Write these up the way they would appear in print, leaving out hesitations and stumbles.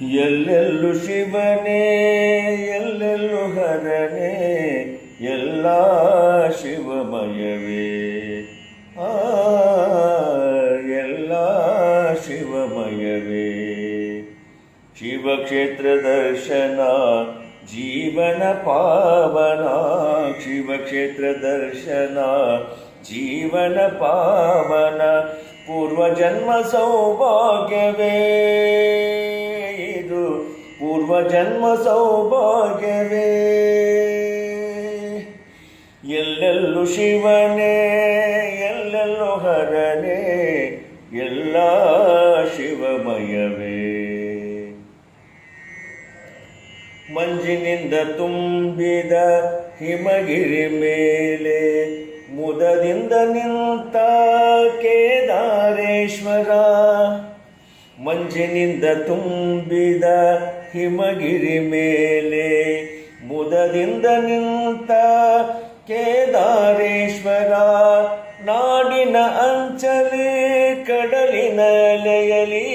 ಎಲ್ಲೆಲ್ಲೂ ಶಿವನೇ ಎಲ್ಲೆಲ್ಲೂ ಹರನೇ ಎಲ್ಲ ಶಿವಮಯವೇ ಎಲ್ಲ ಶಿವಮಯವೇ ಶಿವಕ್ಷೇತ್ರ ದರ್ಶನ ಜೀವನ ಪಾವನ ಶಿವಕ್ಷೇತ್ರ ದರ್ಶನ ಜೀವನ ಪಾವನ ಪೂರ್ವಜನ್ಮ ಸೌಭಾಗ್ಯವೇ ಇದು ಪೂರ್ವಜನ್ಮ ಸೌಭಾಗ್ಯವೇ ಎಲ್ಲೆಲ್ಲೂ ಶಿವನೇ ಎಲ್ಲೆಲ್ಲೂ ಹರನೇ ಎಲ್ಲ ಶಿವಮಯವೇ ಮಂಜಿನಿಂದ ತುಂಬಿದ ಹಿಮಗಿರಿ ಮೇಲೆ ಮುದದಿಂದ ನಿಂತ ಕೇದಾರೇಶ್ವರ ಮಂಜಿನಿಂದ ತುಂಬಿದ ಹಿಮಗಿರಿ ಮೇಲೆ ಮುದದಿಂದ ನಿಂತ ಕೇದಾರೇಶ್ವರ ನಾಡಿನ ಅಂಚಲಿ ಕಡಲಿನ ಅಲೆಯಲಿ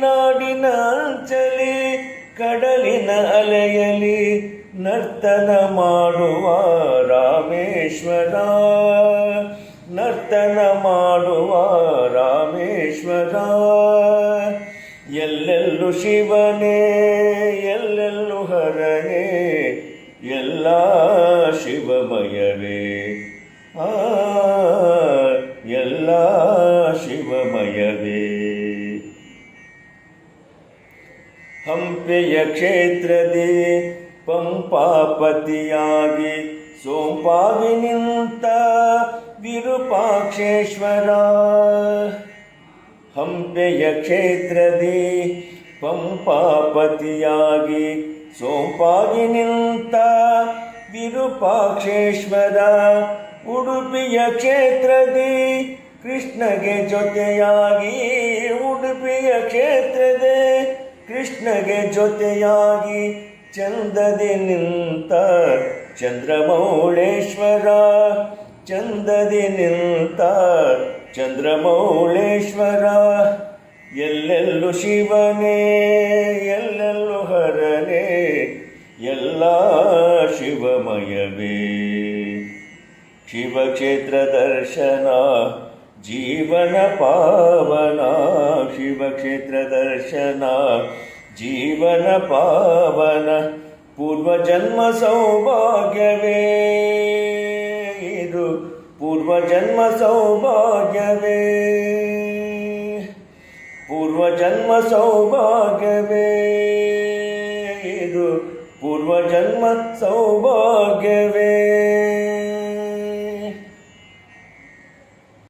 ನಾಡಿನ ಅಂಚಲಿ ಕಡಲಿನ ಅಲೆಯಲಿ ನರ್ತನ ಮಾಡುವ ರಾಮೇಶ್ವರ ನರ್ತನ ಮಾಡುವ ರಾಮೇಶ್ವರ ಎಲ್ಲೆಲ್ಲೂ ಶಿವನೇ ಎಲ್ಲೆಲ್ಲೂ ಹರನೇ ಎಲ್ಲ ಶಿವಮಯವೇ ಎಲ್ಲ ಶಿವಮಯವೇ ಹಂಪೆಯ ಕ್ಷೇತ್ರದಿ ಪಂಪಾಪತಿಯಾಗಿ ಸೋಂಪಾಗಿ ನಿಂತ ವಿರೂಪಾಕ್ಷೇಶ್ವರ ಹಂಪೆಯ ಕ್ಷೇತ್ರದಿ ಪಂಪಾಪತಿಯಾಗಿ ಸೋಂಪಾಗಿ ನಿಂತ ವಿರೂಪಾಕ್ಷೇಶ್ವರ ಉಡುಪಿಯ ಕ್ಷೇತ್ರದಿ ಕೃಷ್ಣಗೆ ಜೊತೆಯಾಗಿ ಉಡುಪಿಯ ಕ್ಷೇತ್ರದೇ ಕೃಷ್ಣಗೆ ಜೊತೆಯಾಗಿ ಚಂದದಿ ನಿಂತ ಚಂದ್ರಮೌಳೇಶ್ವರ ಚಂದದಿ ನಿಂತ ಚಂದ್ರಮೌಳೇಶ್ವರ ಎಲ್ಲೆಲ್ಲೂ ಶಿವನೇ ಎಲ್ಲೆಲ್ಲೂ ಹರನೇ ಎಲ್ಲ ಶಿವಮಯವೇ ಶಿವಕ್ಷೇತ್ರ ದರ್ಶನ ಜೀವನ ಪಾವನ ಶಿವಕ್ಷೇತ್ರ ದರ್ಶನ ಜೀವನ ಪಾವನ ಪೂರ್ವಜನ್ಮ ಸೌಭಾಗ್ಯವೇ ಇದು ಪೂರ್ವಜನ್ಮ ಸೌಭಾಗ್ಯವೇ ಪೂರ್ವಜನ್ಮ ಸೌಭಾಗ್ಯವೇ ಇದು ಪೂರ್ವಜನ್ಮ ಸೌಭಾಗ್ಯವೇ